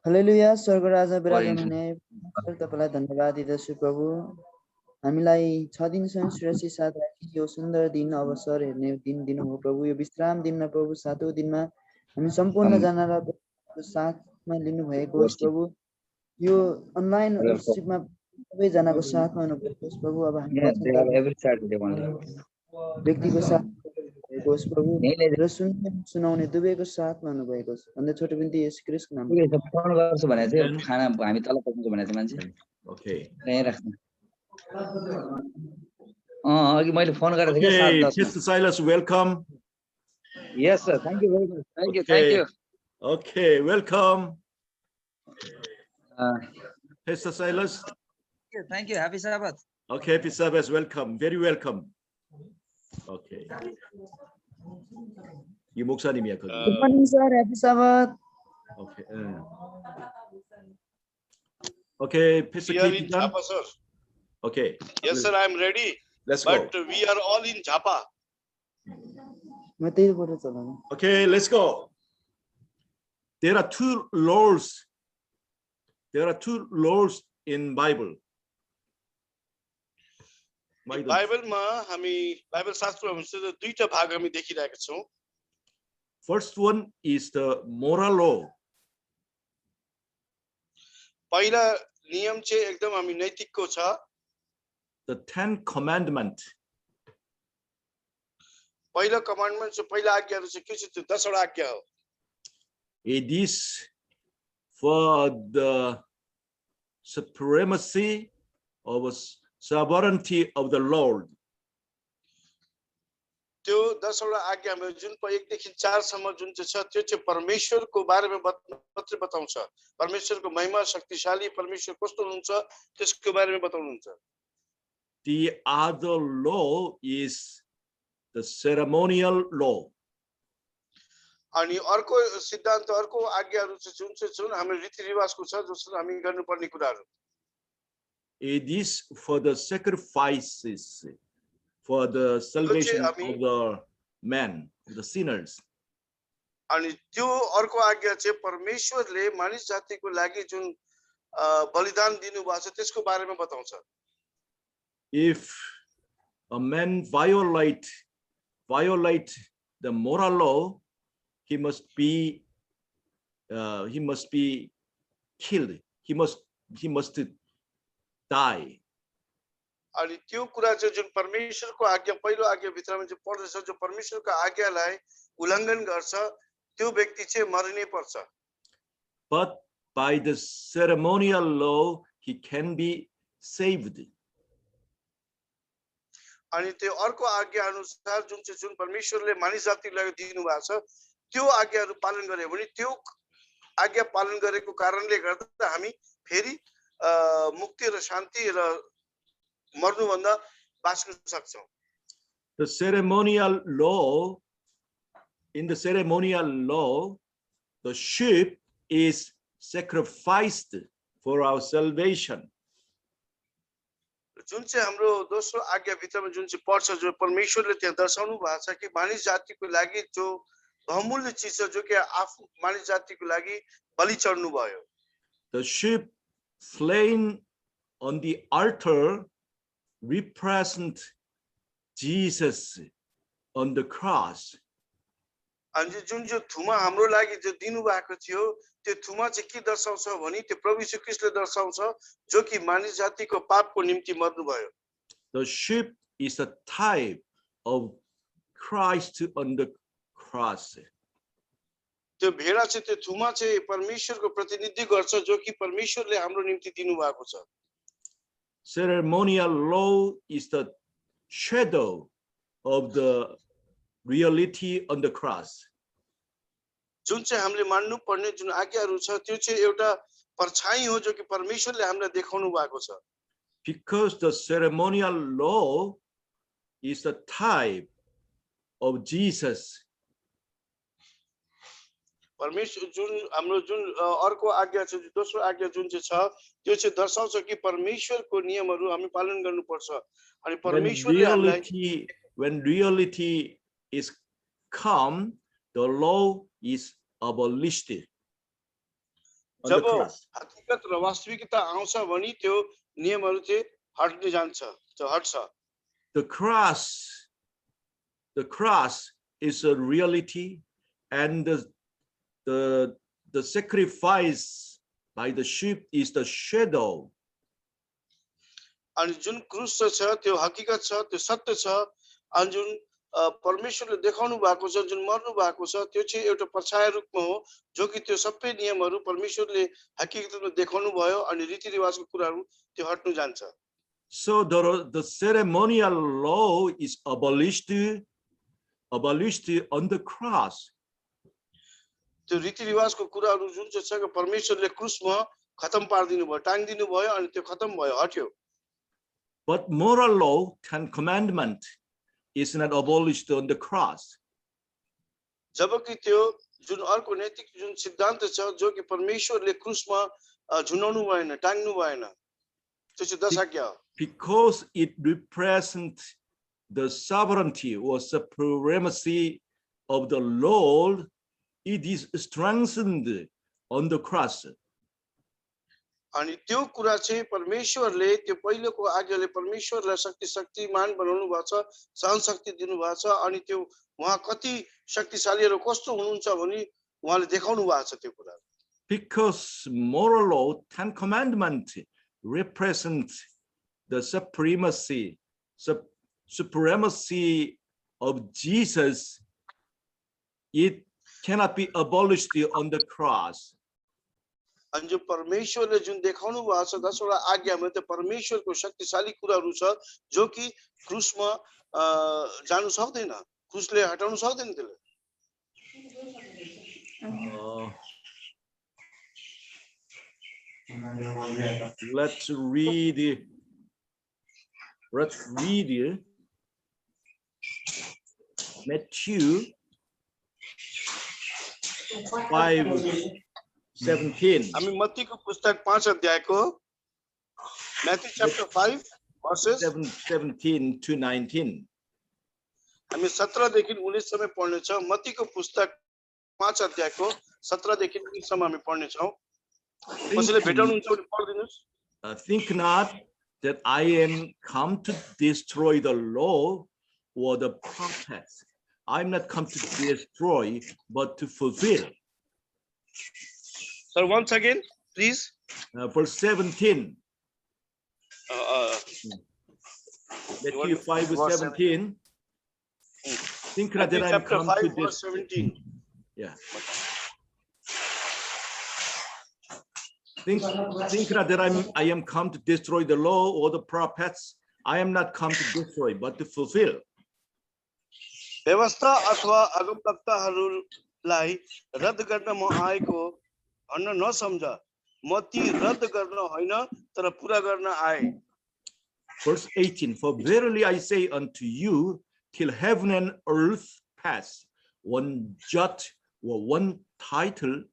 Hallelujah स्वर्ग राजा विराजमान हुने तपाईलाई धन्यवाद दिदछु प्रभु हामीलाई 6 दिनसम्म सुरक्षित साथ राखी यो सुन्दर दिन अवसर हेर्ने दिन दिनुभयो प्रभु यो विश्राम दिनमा प्रभु 7औं दिनमा हामी सम्पूर्ण जनालाई साथमा लिनु भएको होस् प्रभु यो अनलाइन वर्शिपमा सबै जनाको साथमा हुनुभएको होस् प्रभु अब हामी व्यक्तिको साथ भएको होस् प्रभु र सुनाउने दुवैको साथमा हुनुभएको होस् भन्दै छोटो बिन्ती येशू ख्रीष्टको नाममा फोन गर्छु भने चाहिँ खाना हामी तल पुग्छु भने चाहिँ मान्छे Okay. त्यही राख्नु अघि मैले फोन गरेको थिएँ Okay, 7:10 मा Pastor Silas, welcome. Yes sir thank you very much thank you Okay. Okay, welcome. Pastor Silas. Thank you happy साबत Okay, Happy Sabbath, welcome. Very welcome. Okay. You Moksani Miyako. Good morning sir happy साबत Okay. Okay, Pastor We are in Keith, done? Jhapa, sir. Okay. Yes, sir, I am ready. Let's But go. we are all in Jhapa. म त्यहीबाट चलाउनु Okay, let's go. There are two laws. There are two laws in Bible. Bible ma हामी Bible शास्त्रमा हुन्छ दुईटा भाग हामी देखिरहेका छौं. First one is the moral law. पहिला नियम चाहिँ एकदम हामी नैतिकको छ. The 10 commandment. पहिलो कमान्डमेन्ट चाहिँ पहिला आज्ञाहरु चाहिँ के छ त्यो 10 वटा आज्ञा हो. It is for the supremacy of sovereignty of the Lord. त्यो 10 वटा आज्ञामा जुन 1 देखि 4 सम्म जुन चाहिँ छ त्यो चाहिँ परमेश्वरको बारेमा मात्र बताउँछ. परमेश्वरको महिमा शक्तिशाली परमेश्वर कस्तो हुनुहुन्छ त्यसको बारेमा बताउनुहुन्छ. The other law is the ceremonial law. अनि अर्को सिद्धान्त अर्को आज्ञाहरु चाहिँ जुन चाहिँ छन् हाम्रो रीतिरिवाजको छ जसले हामी गर्नुपर्ने कुराहरु. It is for the sacrifices, for the salvation of the man, the sinners. अनि त्यो अर्को आज्ञा चाहिँ परमेश्वरले मानिस जातिको लागि जुन बलिदान दिनुभएको छ त्यसको बारेमा बताउँछ. If a man violate the moral law, he must be killed. He must die. अनि त्यो कुरा चाहिँ जुन परमेश्वरको आज्ञा पहिलो आज्ञा भित्रमा चाहिँ पर्दछ जो परमेश्वरको आज्ञालाई उल्लङ्घन गर्छ त्यो व्यक्ति चाहिँ मर्नै पर्छ. But by the ceremonial law he can be saved. अनि त्यो अर्को आज्ञा अनुसार जुन परमेश्वरले मानिस जातिलाई दिनु भएको छ त्यो आज्ञाहरु पालन गरे भने त्यो आज्ञा पालन गरेको कारणले गर्दा हामी फेरि मुक्ति र शान्ति र मर्नु भन्दा बाँच्न सक्छौं. The ceremonial law, in the ceremonial law, the sheep is sacrificed for our salvation. जुन चाहिँ हाम्रो दोस्रो आज्ञा भित्रमा जुन चाहिँ पर्छ जो परमेश्वरले त्यहाँ दर्शाउनु भएको छ कि मानिस जातिको लागि जो बहुमूल्य चीज छ जो कि आफू मानिस जातिको लागि बलि चढ्नु भयो. The sheep slain on the altar represent Jesus on the cross. अनि जुन जो थुमा हाम्रो लागि जो दिनु भएको थियो त्यो थुमा चाहिँ के दर्शाउँछ भने त्यो प्रभु यीशु ख्रीष्टले दर्शाउँछ जो कि मानिस जातिको पापको निम्ति मर्नु भयो. The sheep is a type of Christ on the cross. त्यो भेडा चाहिँ त्यो थुमा चाहिँ परमेश्वरको प्रतिनिधि गर्छ जो कि परमेश्वरले हाम्रो निम्ति दिनु भएको छ. Ceremonial law is the shadow of the reality on the cross. जुन चाहिँ हामीले मान्नु पर्ने जुन आज्ञाहरु छ त्यो चाहिँ एउटा परछाई हो जो कि परमेश्वरले हामीलाई देखाउनु भएको छ. Because the ceremonial law is the type of Jesus. परमेश्वर जुन हाम्रो जुन अर्को आज्ञा छ दोस्रो आज्ञा जुन चाहिँ छ त्यो चाहिँ दर्शाउँछ कि परमेश्वरको नियमहरु हामी पालन गर्नुपर्छ. अनि परमेश्वरले हामीलाई when reality is come, the law is abolished. on the जब cross. हकीकत र वास्तविकता आउँछ भने त्यो नियमहरू चाहिँ हट्ने जान्छ, त्यो हट्छ। The cross is a reality, and the sacrifice by the sheep is the shadow. अनि जुन क्रुस छ त्यो हकीकत छ, त्यो सत्य छ, अनि जुन परमेश्वरले देखाउनु भएको छ, जुन मर्नु भएको छ, त्यो चाहिँ एउटा परछाया रूपमा हो, जो कि त्यो सबै नियमहरू परमेश्वरले हकीकतमा देखाउनु भयो अनि रीतिरिवाजको कुराहरू त्यो हट्नु जान्छ। So the ceremonial law is abolished on the cross. त्यो रीतिरिवाजको कुराहरू जुन चाहिँ छ परमेश्वरले क्रुसमा खतम पार्दिनु भयो, टाङ्दिनु भयो अनि त्यो खतम भयो, हट्यो। But moral law, 10 commandment, is not abolished on the cross. जबकि त्यो जुन अर्को नैतिक जुन सिद्धान्त छ जो कि परमेश्वरले क्रुसमा झुन्डाउनु भएन, टाङ्नु भएन, त्यो चाहिँ 10 आज्ञा हो। Because it represents the sovereignty or supremacy of the Lord, it is strengthened on the cross. अनि त्यो कुरा चाहिँ परमेश्वरले त्यो पहिलोको आज्ञाले परमेश्वरलाई शक्तिमान बनाउनु भएको छ, सहन शक्ति दिनु भएको छ, अनि त्यो उहाँ कति शक्तिशाली र कस्तो हुनुहुन्छ भनी उहाँले देखाउनु भएको छ त्यो कुरा। Because moral law, 10 commandments, represents the supremacy of Jesus, it cannot be abolished on the cross. अनि जो परमेश्वरले जुन देखाउनु भएको छ 10 वटा आज्ञामा त्यो परमेश्वरको शक्तिशाली कुराहरू छ जो कि क्रुसमा जानु सक्दैन, क्रुसले हटाउनु सक्दैन त्यसले। Let's read Matthew 5:17. हामी मत्तीको पुस्तक 5 अध्यायको Matthew chapter 5 verses 17 to 19. हामी 17 देखि 19 सम्म पढ्ने छौं। मत्तीको पुस्तक 5 अध्यायको 17 देखि 19 सम्म हामी पढ्ने छौं। कसैले भेटाउनुहुन्छ भने पढिदिनुस्। Think not that I am come to destroy the law or the prophets. I am not come to destroy, but to fulfill. Sir, once again, please. Verse 17. Matthew 5:17. Think not that I am come to destroy. Yeah. Think not that I am come to destroy the law or the prophets. I am not come to destroy, but to fulfill. व्यवस्था अथवा अगमवक्ताहरूलाई रद्द गर्न म आएको भन्न नसम्झ, म ती रद्द गर्न होइन तर पूरा गर्न आए। Verse 18. For verily I say unto you, till heaven and earth pass, one jot or one title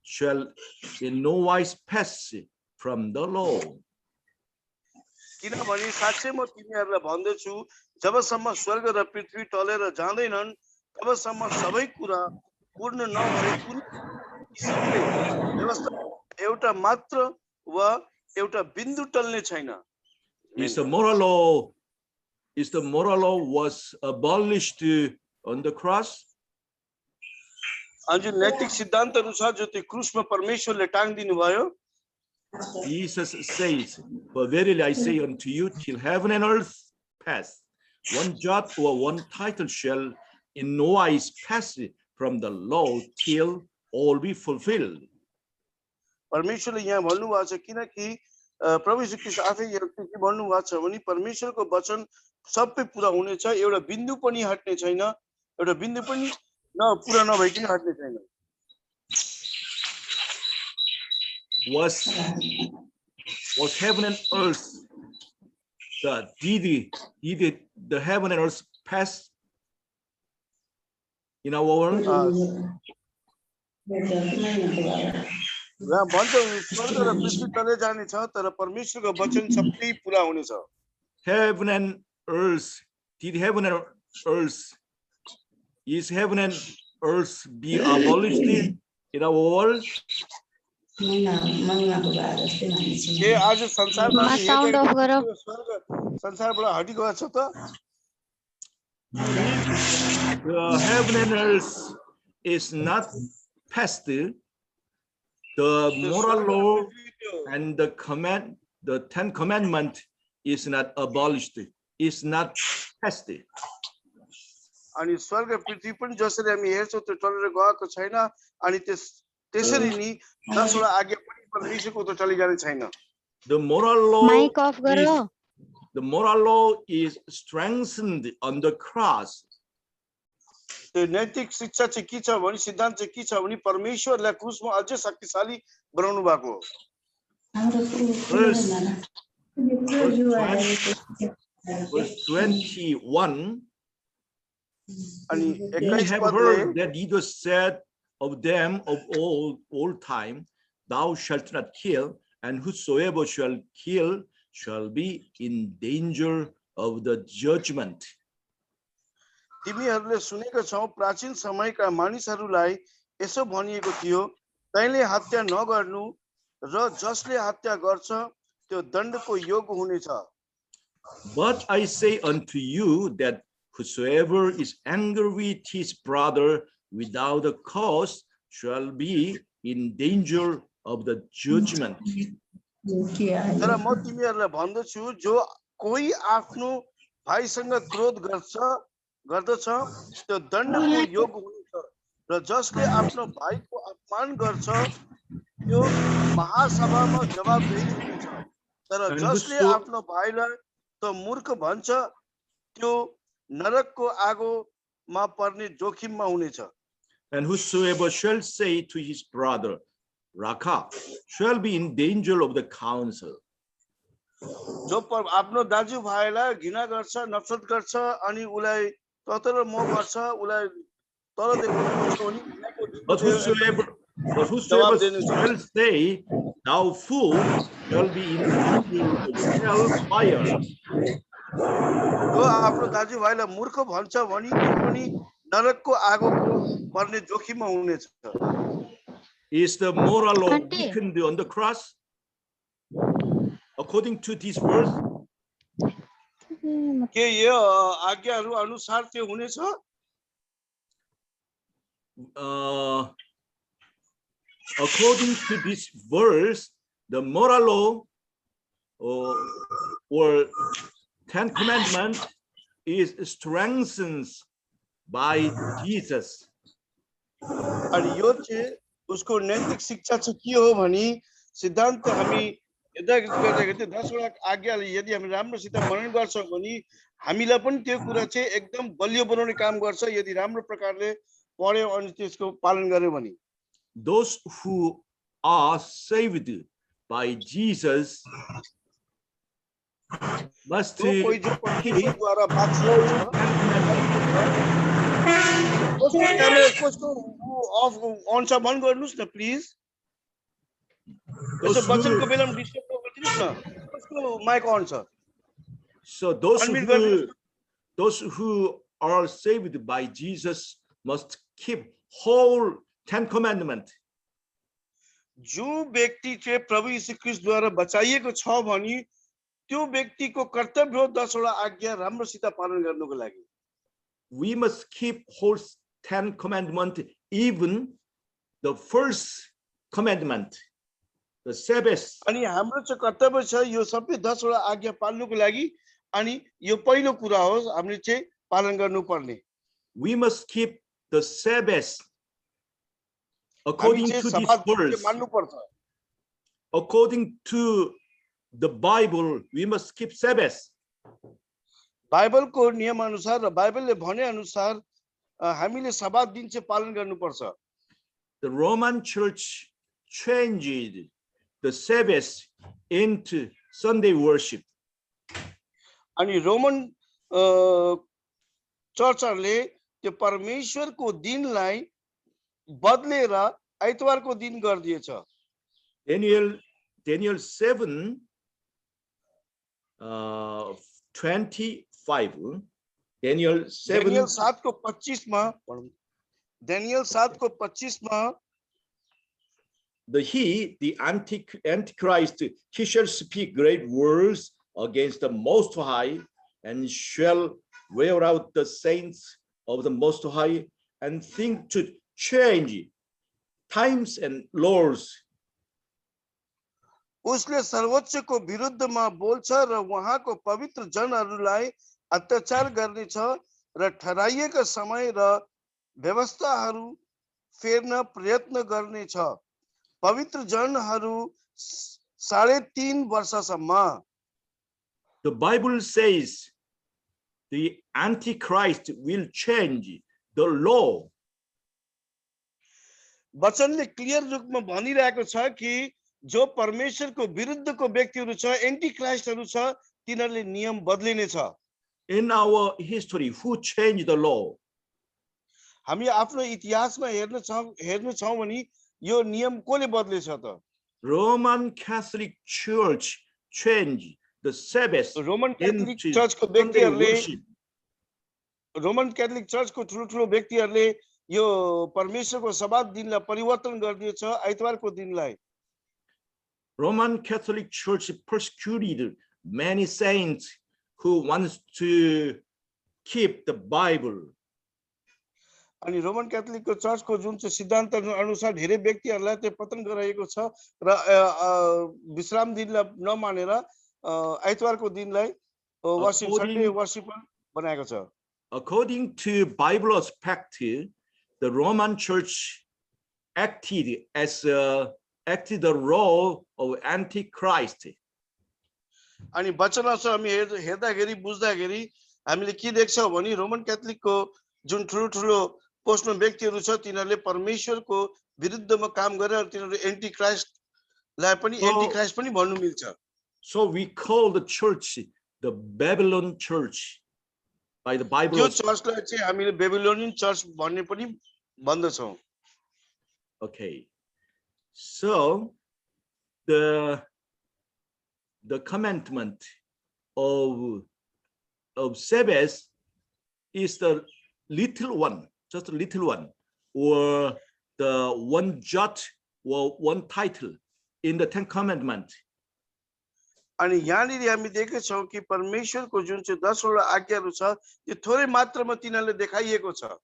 shall in no wise pass from the law. किनभने साच्चै म तिमीहरूलाई भन्दछु, जबसम्म स्वर्ग र पृथ्वी टलेर जाँदैनन् तबसम्म सबै कुरा पूर्ण नभए कुनै किसिमले व्यवस्था एउटा मात्र वा एउटा बिन्दु टल्ने छैन। Is the moral law was abolished on the cross? अनि नैतिक सिद्धान्तहरू छ जो त्यो क्रुसमा परमेश्वरले टाङ्दिनु भयो। Jesus says, for verily I say unto you, till heaven and earth pass, one jot or one title shall in no wise pass from the law till all be fulfilled. परमेश्वरले यहाँ भन्नुभएको छ किनकि प्रभु यीशु ख्रीष्ट आफै के भन्नुभएको छ भने परमेश्वरको वचन सबै पूरा हुनेछ, एउटा बिन्दु पनि हट्ने छैन, एउटा बिन्दु पनि पूरा नभइकन हट्ने छैन। Was heaven and earth, did the heaven and earth pass in our world? भन्छ स्वर्ग र पृथ्वी टले जाने छ तर परमेश्वरको वचन सबै पूरा हुनेछ। Heaven and earth, did heaven and earth, is heaven and earth be abolished in our world? ए आज संसारमा हामी साउन्ड अफ गरौ। हेरेको स्वर्ग संसारबाट हटिगएको छ त The heaven and earth is not passed. The moral law and the Ten Commandment is not abolished. Is not passed. अनि स्वर्ग पृथ्वी पनि जसरी हामी हेर्छौँ त्यो टलेर गएको छैन अनि त्यसरी नि 10 वटा आज्ञा पनि परमेश्वरको त चली जाने छैन The moral law mike off गरौ। the moral law is strengthened on the cross. त्यो नैतिक शिक्षा चाहिँ के छ भने सिद्धान्त चाहिँ के छ भने परमेश्वरलाई क्रुसमा अझै शक्तिशाली बनाउनु भएको हो Verse 21. अनि We 21 have पदले heard that Jesus said of them of old time, thou shalt not kill, and whosoever shall kill shall be in danger of the judgment. तिमीहरूले सुनेका छौ प्राचीन समयका मानिसहरूलाई यसो भनिएको थियो तैँले हत्या नगर्नु र जसले हत्या गर्छ त्यो दण्डको योग्य हुनेछ But I say unto you that whosoever is angry with his brother without a cause shall be in danger of the judgment. तर म तिमीहरूलाई भन्दछु जो कोही आफ्नो भाइसँग क्रोध गर्दछ त्यो दण्डको योग्य हुनेछ र जसले आफ्नो भाइको अपमान गर्छ त्यो महासभामा जवाबदेही हुनेछ तर जसले आफ्नो भाइलाई त मूर्ख भन्छ त्यो नरकको आगोमा पर्ने जोखिममा हुनेछ And whosoever shall say to his brother, Raka, shall be in danger of the council. जो आफ्नो दाजुभाइलाई घृणा गर्छ नफरत गर्छ अनि उलाई ततर मोह गर्छ उलाई तल देखाउँछ अनि But whosoever shall say, thou fool, shall be in danger of hellfire. जो आफ्नो दाजुभाइलाई मूर्ख भन्छ भनी त्यो पनि नरकको आगोको पर्ने जोखिममा हुनेछ Is the moral law weakened on the cross? According to this verse, के यो आज्ञाहरू अनुसार त्यो हुनेछ according to this verse, the moral law or Ten Commandments is strengthened by Jesus. अनि यो चाहिँ उसको नैतिक शिक्षा चाहिँ के हो भनी सिद्धान्त हामी यदा गर्दाखेरि 10 वटा आज्ञाले यदि हामी राम्रोसित मनन गर्छौं भने हामीलाई पनि त्यो कुरा चाहिँ एकदम बलियो बनाउने काम गर्छ यदि राम्रो प्रकारले पढ्यो अनि त्यसको पालन गर्यो भने Those who are saved by Jesus must keep परमेश्वरद्वारा बाँच्छ कसको अफ अन छ बन्द गर्नुस् न प्लिज यसो वचनको बेलामा डिस्टर्ब नगर्दिनुस् न कसको माइक अन छ So those who are saved by Jesus must keep whole Ten Commandments. जो व्यक्ति चाहिँ प्रभु यीशु ख्रीष्टद्वारा बचाइएको छ भनी त्यो व्यक्तिको कर्तव्य हो 10 वटा आज्ञा राम्रोसित पालन गर्नको लागि We must keep whole Ten Commandments, even the first commandment, the Sabbath. अनि हाम्रो चाहिँ कर्तव्य छ यो सबै 10 वटा आज्ञा पाल्नको लागि अनि यो पहिलो कुरा हो हामीले चाहिँ पालन गर्नुपर्ने We must keep the Sabbath according to this verse. According to the Bible, we must keep Sabbath. बाइबलको नियम अनुसार र बाइबलले भने अनुसार हामीले सब्बात दिन चाहिँ पालन गर्नुपर्छ The Roman Church changed the Sabbath into Sunday worship. अनि रोमन चर्चहरूले त्यो परमेश्वरको दिनलाई बदलेर आइतबारको दिन गरिदिएछ Daniel 7 25. Daniel 7 को 25 मा Daniel 7 को 25 मा the Antichrist, he shall speak great words against the Most High, and shall wear out the saints of the Most High, and think to change times and laws. उसले सर्वोच्चको विरुद्धमा बोल्छ र उहाँको पवित्र जनहरूलाई अत्याचार गर्नेछ र ठहराइएका समय र व्यवस्थाहरू फेर्न प्रयत्न गर्नेछ पवित्र जनहरू 3.5 वर्षसम्म. The Bible says the Antichrist will change the law. वचनले क्लियर रूपमा भनिरहेको छ कि जो परमेश्वरको विरुद्धको व्यक्तिहरू छ एन्टी क्राइस्टहरू छ तिनीहरूले नियम बदलिनेछ. In our history, who changed the law? हामी आफ्नो इतिहासमा हेर्नु छौं भने यो नियम कसले बदलेछ त? Roman Catholic Church changed the Sabbath Roman Catholic into चर्चको Sunday व्यक्तिहरूले worship. रोमन क्याथोलिक चर्चको ठुलो व्यक्तिहरूले यो परमेश्वरको सब्बात दिनलाई परिवर्तन गरिदिएछ आइतबारको दिनलाई. Roman Catholic Church persecuted many saints who wants to keep the Bible. अनि रोमन क्याथोलिकको चर्चको जुन चाहिँ सिद्धान्त अनुसार धेरै व्यक्तिहरूलाई त्यो पतन गराएको छ र विश्राम दिनलाई नमानेर आइतबारको दिनलाई वर्शिप सन्डे वर्शिप बनाएको छ. According to Bible perspective, the Roman Church acted the role of Antichrist. अनि वचन अनुसार हामी हेर्दाखेरि बुझ्दाखेरि हामीले के देख्छौं भने रोमन क्याथोलिकको जुन ठुलो पोस्टमा व्यक्तिहरू छ तिनीहरूले परमेश्वरको विरुद्धमा काम गरेर तिनीहरू एन्टी क्राइस्टलाई पनि एन्टी क्राइस्ट पनि भन्नु मिल्छ. So we call the church the Babylon Church by the Bible. त्यो चर्चलाई चाहिँ हामीले बेबिलोनियन चर्च भन्ने पनि भन्दछौं. Okay. So the commandment of Sabbath is the little one, just a little one, or the one jot or one title in the 10 Commandments. अनि यहाँनिर हामी देखेछौं कि परमेश्वरको जुन चाहिँ 10 वटा आज्ञाहरू छ त्यो थोरै मात्रामा तिनीहरूले देखाइएको छ.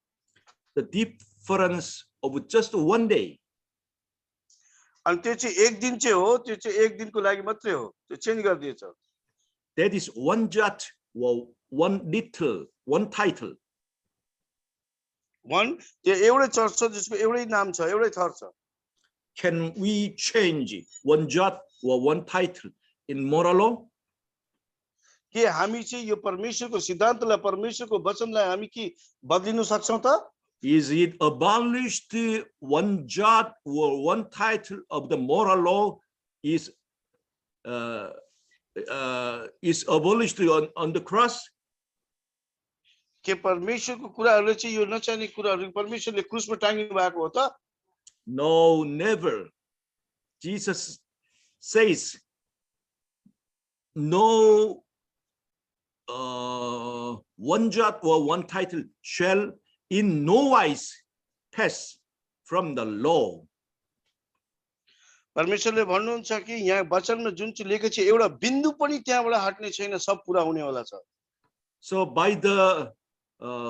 The difference of just one day. अनि त्यो चाहिँ एक दिन चाहिँ हो, त्यो चाहिँ एक दिनको लागि मात्रै हो, त्यो change गरिदिएछ. That is one jot or one little, one title. One त्यो एउटै चर्च छ जसको एउटै नाम छ, एउटै थर छ. Can we change one jot or one title in moral law? के हामी चाहिँ यो परमेश्वरको सिद्धान्तलाई परमेश्वरको वचनलाई हामी के बदलिन सक्छौं त? Is it abolished one jot or one title of the moral law is abolished on the cross? के परमेश्वरको कुराहरुले चाहिँ यो नचाहिने कुराहरु परमेश्वरले क्रुसमा टाङ्गिनु भएको हो त? No, never. Jesus says no one jot or one title shall in no wise pass from the law. परमेश्वरले भन्नुहुन्छ कि यहाँ वचनमा जुन चाहिँ लेखेको छ एउटा बिन्दु पनि त्यहाँबाट हट्ने छैन, सब पूरा हुनेवाला छ.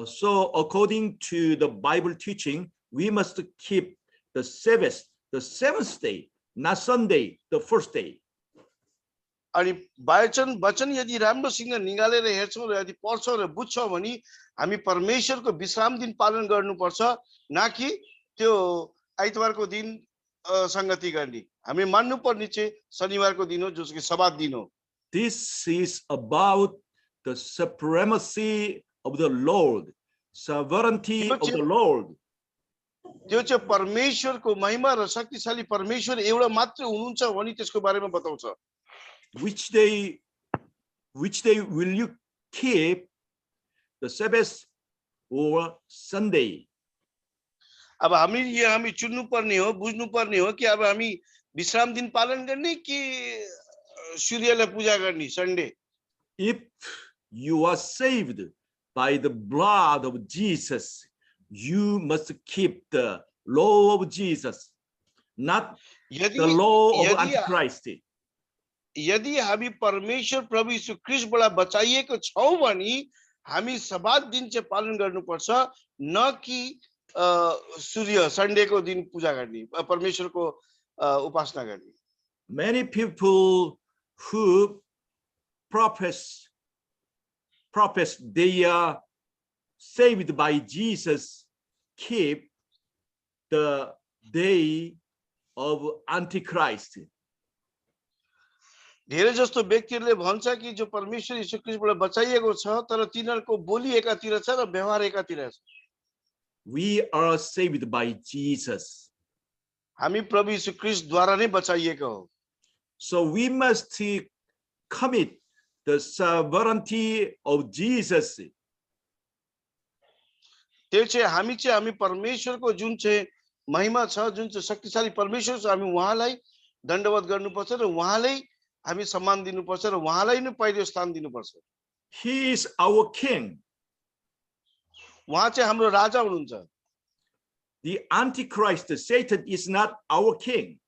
So according to the Bible teaching, we must keep the Sabbath, the seventh day, not Sunday, the first day. अनि वचन यदि राम्रोसँग निगालेर हेर्छौं र यदि पढ्छौं र बुझ्छौं भने हामी परमेश्वरको विश्राम दिन पालन गर्नुपर्छ, न कि त्यो आइतबारको दिन संगति गर्ने. हामी मान्नु पर्ने चाहिँ शनिबारको दिन हो जसको सब्बात दिन हो. This is about the supremacy of the Lord, sovereignty of the Lord. त्यो चाहिँ परमेश्वरको महिमा र शक्तिशाली परमेश्वर एउटा मात्र हुनुहुन्छ भनी त्यसको बारेमा बताउँछ. Which day will you keep the Sabbath or Sunday? अब हामी चुन्नु पर्ने हो, बुझ्नु पर्ने हो कि अब हामी विश्राम दिन पालन गर्ने कि सूर्यलाई पूजा गर्ने Sunday. If you are saved by the blood of Jesus, you must keep the law of Jesus. not यदि the law of यदि Antichrist. यदि हामी परमेश्वर प्रभु यीशु ख्रीष्टबाट बचाइएको छौं भने हामी सब्बात दिन चाहिँ पालन गर्नुपर्छ, न कि सूर्य सन्डेको दिन पूजा गर्ने, परमेश्वरको उपासना गर्ने। Many people who profess they are saved by Jesus keep the day of Antichrist. धेरै जस्तो व्यक्तिहरूले भन्छ कि जो परमेश्वर यीशु ख्रीष्टबाट बचाइएको छ तर तिनीहरूको बोली एकातिर छ र व्यवहार एकातिर छ। We are saved by Jesus. हामी प्रभु यीशु ख्रीष्टद्वारा नै बचाइएको हो। So we must commit the sovereignty of Jesus. त्यो चाहिँ हामी परमेश्वरको जुन चाहिँ महिमा छ, जुन चाहिँ शक्तिशाली परमेश्वर छ, हामी उहाँलाई दण्डवत गर्नुपर्छ र उहाँलाई हामी सम्मान दिनुपर्छ र उहाँलाई नै पहिलो स्थान दिनुपर्छ। He is our king. उहाँ चाहिँ हाम्रो राजा हुनुहुन्छ। The Antichrist, Satan, is not our king.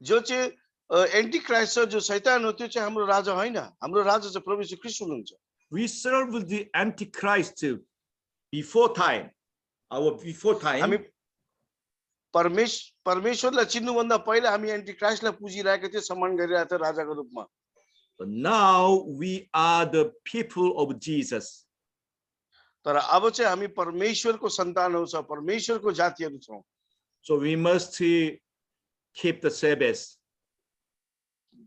जो चाहिँ एन्टी क्राइस्ट छ, जो शैतान हो, त्यो चाहिँ हाम्रो राजा होइन। हाम्रो राजा चाहिँ प्रभु यीशु ख्रीष्ट हुनुहुन्छ। We serve the Antichrist before time. Before time. हामी परमेश्वरलाई चिन्नुभन्दा पहिला हामी एन्टी क्राइस्टलाई पुजिरहेका थियौँ, सम्मान गरिरहेका थियौँ राजाको रूपमा। But now we are the people of Jesus. तर अब चाहिँ हामी परमेश्वरको सन्तानहरू छौँ, परमेश्वरको जातिहरू छौँ। So we must keep the Sabbath.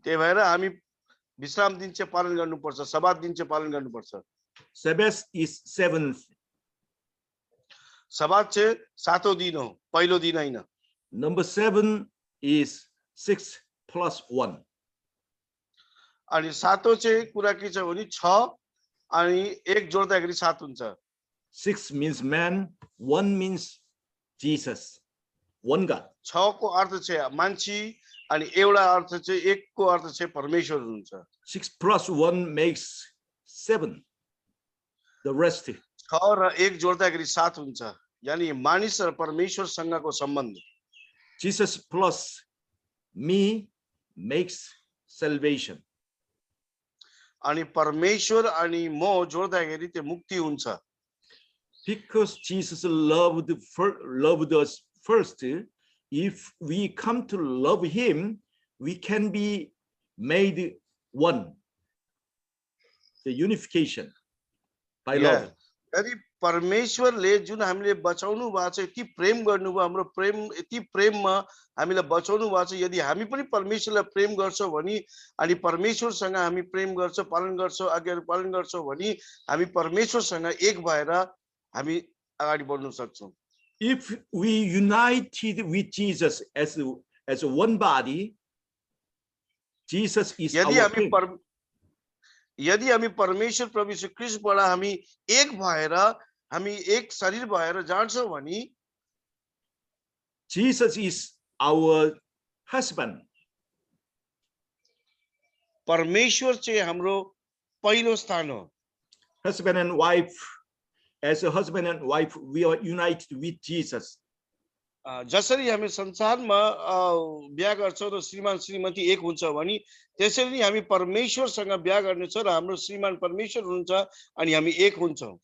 त्यही भएर हामी विश्राम दिन चाहिँ पालन गर्नुपर्छ, सब्बात दिन चाहिँ पालन गर्नुपर्छ। Sabbath is 7th. सब्बात चाहिँ सातौं दिन हो, पहिलो दिन होइन। Number 7 is 6 plus 1. अनि सातौं चाहिँ कुरा के छ भने 6 अनि 1 जोड्दाखेरि 7 हुन्छ। 6 means man, 1 means Jesus, one God. 6 को अर्थ चाहिँ मान्छे अनि एउटा अर्थ चाहिँ 1 को अर्थ चाहिँ परमेश्वर हुनुहुन्छ। 6 plus 1 makes 7. The rest. 6 र 1 जोड्दाखेरि 7 हुन्छ, यानी मानिस र परमेश्वरसँगको सम्बन्ध। Jesus plus me makes salvation. अनि परमेश्वर अनि म जोड्दाखेरि त्यो मुक्ति हुन्छ। Because Jesus loved us first, if we come to love him, we can be made one. The unification by love. यदि परमेश्वरले जुन हामीले बचाउनु भएको छ, यति प्रेम गर्नुभयो, हाम्रो प्रेम यति प्रेममा हामीलाई बचाउनु भएको छ, यदि हामी पनि परमेश्वरलाई प्रेम गर्छौं भने अनि परमेश्वरसँग हामी प्रेम गर्छौं, पालन गर्छौं, आज्ञाहरू पालन गर्छौं भने हामी परमेश्वरसँग एक भएर हामी अगाडि बढ्न सक्छौं। If we united with Jesus as a one body, Jesus is our king. यदि हामी परमेश्वर प्रभु यीशु ख्रीष्टबाट हामी एक भएर हामी एक शरीर भएर जान्छौं भने Jesus is our husband. परमेश्वर चाहिँ हाम्रो पहिलो स्थान हो। Husband and wife, as a husband and wife, we are united with Jesus. जसरी हामी संसारमा बिहा गर्छौं र श्रीमान श्रीमती एक हुन्छ भने त्यसरी नै हामी परमेश्वरसँग बिहा गर्नेछ र हाम्रो श्रीमान परमेश्वर हुनुहुन्छ अनि हामी एक हुन्छौं।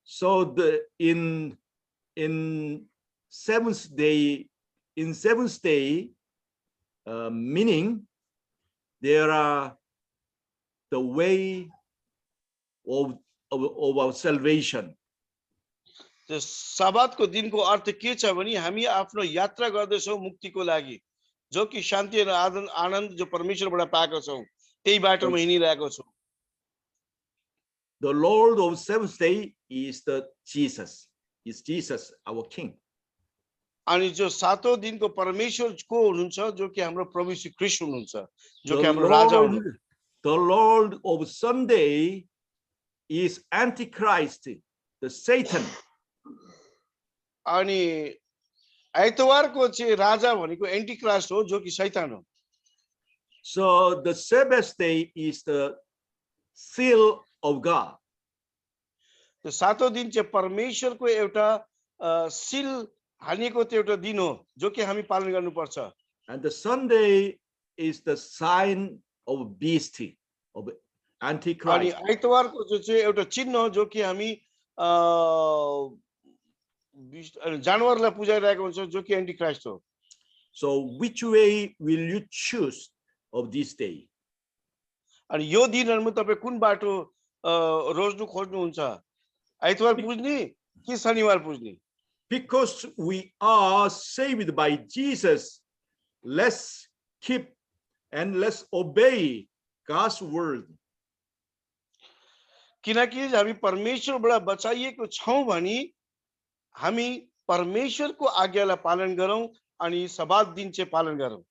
So in seventh day meaning there are the way of our salvation. त्यो सब्बातको दिनको अर्थ के छ भने हामी आफ्नो यात्रा गर्दैछौं मुक्तिको लागि, जो कि शान्ति र आनन्द जो परमेश्वरबाट पाएको छौं त्यही बाटोमा हिँडिरहेको छौं। The Lord of seventh day is Jesus. Is Jesus our king? अनि जो सातौं दिनको परमेश्वर को हुनुहुन्छ, जो कि हाम्रो प्रभु श्री ख्रीष्ट हुनुहुन्छ, जो कि हाम्रो राजा हुनुहुन्छ। The Lord of Sunday is Antichrist, the Satan. अनि आइतबारको चाहिँ राजा भनेको एन्टिक्राइस्ट हो, जो कि शैतान हो। So the Sabbath day is the seal of God. त्यो सातौं दिन चाहिँ परमेश्वरको एउटा सील हानिको त्यो एउटा दिन हो जो कि हामी पालन गर्नुपर्छ। And the Sunday is the sign of beast, of अनि Antichrist. आइतबारको जो चाहिँ एउटा चिन्ह हो जो कि हामी जानवरलाई पुजाइरहेको हुन्छ जो कि एन्टिक्राइस्ट हो। So which way will you choose of this day? अनि यो दिनहरुमा तपाई कुन बाटो रोज्नु खोज्नुहुन्छ? आइतबार पुज्ने कि शनिबार पुज्ने? Because we are saved by Jesus, let's keep and let's obey God's word. किनकि हामी परमेश्वरबाट बचाइएको छौं भनी हामी परमेश्वरको आज्ञालाई पालन गरौं अनि सब्बात दिन चाहिँ पालन गरौं।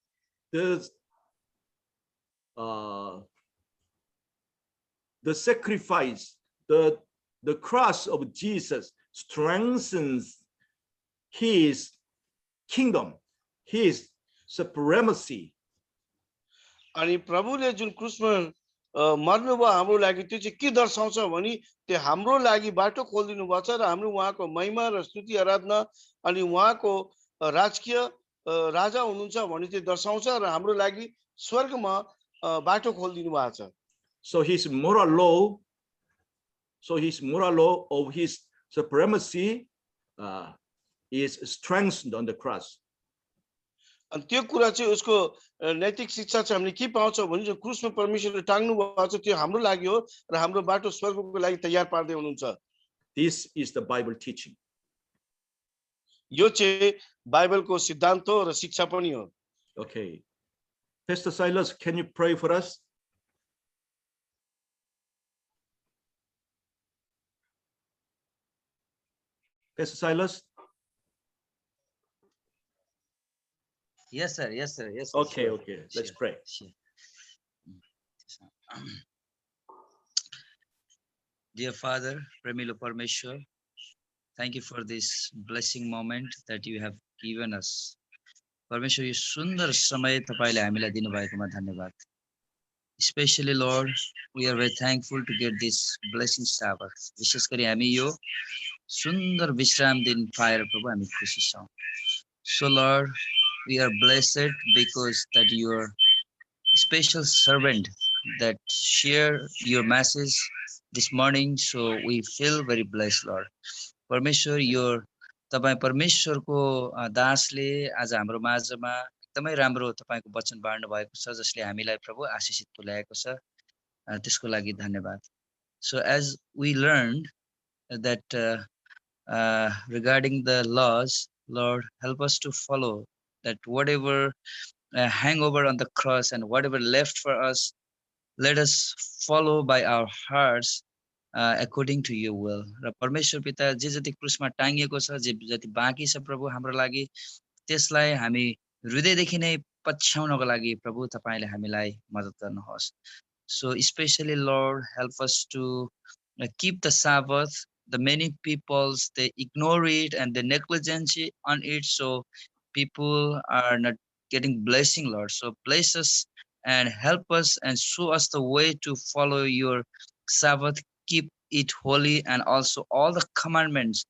The sacrifice, the cross of Jesus strengthens his kingdom, his supremacy. अनि प्रभुले जुन क्रुसमा मर्नुभयो हाम्रो लागि त्यो चाहिँ के दर्शाउँछ भनी त्यो हाम्रो लागि बाटो खोल्दिनु भएको छ र हाम्रो उहाँको महिमा र स्तुति आराधना अनि उहाँको राजकीय राजा हुनुहुन्छ भनी त्यो दर्शाउँछ र हाम्रो लागि स्वर्गमा बाटो खोल्दिनु भएको छ। So his moral law of his supremacy is strengthened on the cross. अनि त्यो कुरा चाहिँ उसको नैतिक शिक्षा चाहिँ हामीले के पाउँछौँ भने जो क्रुसमा परमेश्वरले टाङ्नु भएको छ त्यो हाम्रो लागि हो र हाम्रो बाटो स्वर्गको लागि तयार पार्दै हुनुहुन्छ। This is the Bible teaching. यो चाहिँ बाइबलको सिद्धान्त हो र शिक्षा पनि हो। Okay. Pastor Silas, can you pray for us? Pastor Silas? Yes, sir. Yes, sir. Yes. Okay, sure. okay. Let's Sure, pray. sure. Dear Father, Premilo Parmeshwar, thank you for this blessing moment that you have given us. Parmeshwar, यो सुन्दर समय तपाईले हामीलाई दिनुभएकोमा धन्यवाद। Especially Lord, we are very thankful to get this blessing Sabbath. विशेष गरी हामी यो सुन्दर विश्राम दिन पाएर प्रभु हामी खुसी छौं। So Lord, we are blessed because that your special servant that share your message this morning, so we feel very blessed, Lord. परमेश्वर यो तपाई परमेश्वरको दासले आज हाम्रो माझमा एकदमै राम्रो तपाईको वचन बाँड्नु भएको छ जसले हामीलाई प्रभु आशीषित तुल्याएको छ, त्यसको लागि धन्यवाद। So as we learned that regarding the laws, Lord, help us to follow that whatever hangover on the cross and whatever left for us, let us follow by our hearts according to your will. र परमेश्वर पिता जे जति क्रुसमा टांगिएको छ, जे जति बाँकी छ प्रभु हाम्रो लागि, त्यसलाई हामी हृदयदेखि नै पछ्याउनको लागि प्रभु तपाईले हामीलाई मद्दत गर्नुहोस्। So especially Lord, help us to keep the Sabbath. The many peoples, they ignore it and they negligence on it, so people are not getting blessing, Lord. So bless us and help us and show us the way to follow your Sabbath, keep it holy, and also all the commandments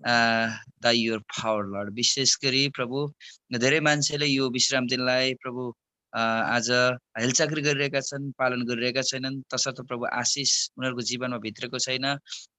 by your power, Lord. विशेष गरी प्रभु धेरै मान्छेले यो विश्राम दिनलाई प्रभु आज हेलचाक्री गरिरहेका छन्, पालन गरिरहेका छैनन्, तसर्थ प्रभु आशीष उनीहरूको जीवनमा भित्रको छैन।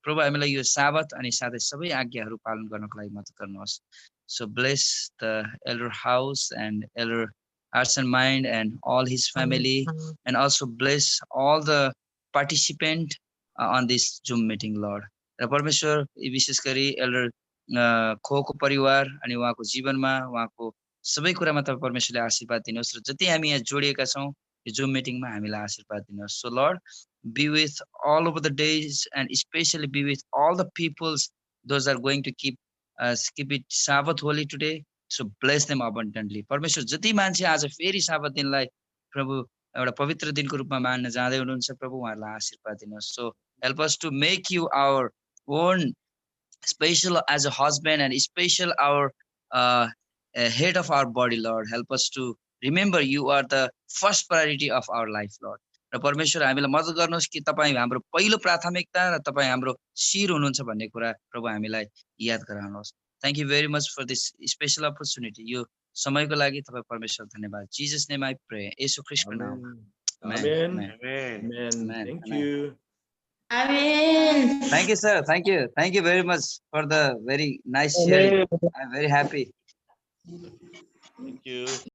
प्रभु हामीलाई यो साबत अनि साथै सबै आज्ञाहरू पालन गर्नको लागि मद्दत गर्नुहोस्। So bless the elder house and elder hearts and mind and all his family, and also bless all the participant on this Zoom meeting, Lord. र परमेश्वर विशेष गरी एल्डर खोको परिवार अनि उहाँको जीवनमा उहाँको सबै कुरामा तपाईं परमेश्वरले आशीर्वाद दिनुहोस् र जति हामी यहाँ जोडिएका छौं यो जुम मिटिङमा हामीलाई आशीर्वाद दिनुहोस्। So Lord, be with all over the days and especially be with all the peoples, those are going to keep it Sabbath holy today, so bless them abundantly. परमेश्वर जति मान्छे आज फेरि साबत दिनलाई प्रभु एउटा पवित्र दिनको रूपमा मान्न जाँदै हुनुहुन्छ प्रभु उहाँहरूलाई आशीर्वाद दिनुहोस्। So help us to make you our own special as a husband and special our head of our body, Lord. Help us to remember you are the first priority of our life, Lord. र परमेश्वर हामीलाई मद्दत गर्नुहोस् कि तपाईं हाम्रो पहिलो प्राथमिकता र तपाईं हाम्रो शिर हुनुहुन्छ भन्ने कुरा प्रभु हामीलाई याद गराउनुहोस्। Thank you very much for this special opportunity. यो समयको लागि तपाईँ परमेश्वर धन्यवाद. Jesus name I pray. येशू ख्रीष्टको नाममा. Amen. Amen. Amen. Amen. Amen. Amen. Thank Amen. you. Amen. Thank you, sir. Thank you. Thank you very much for the very nice sharing. I'm very happy. Thank you.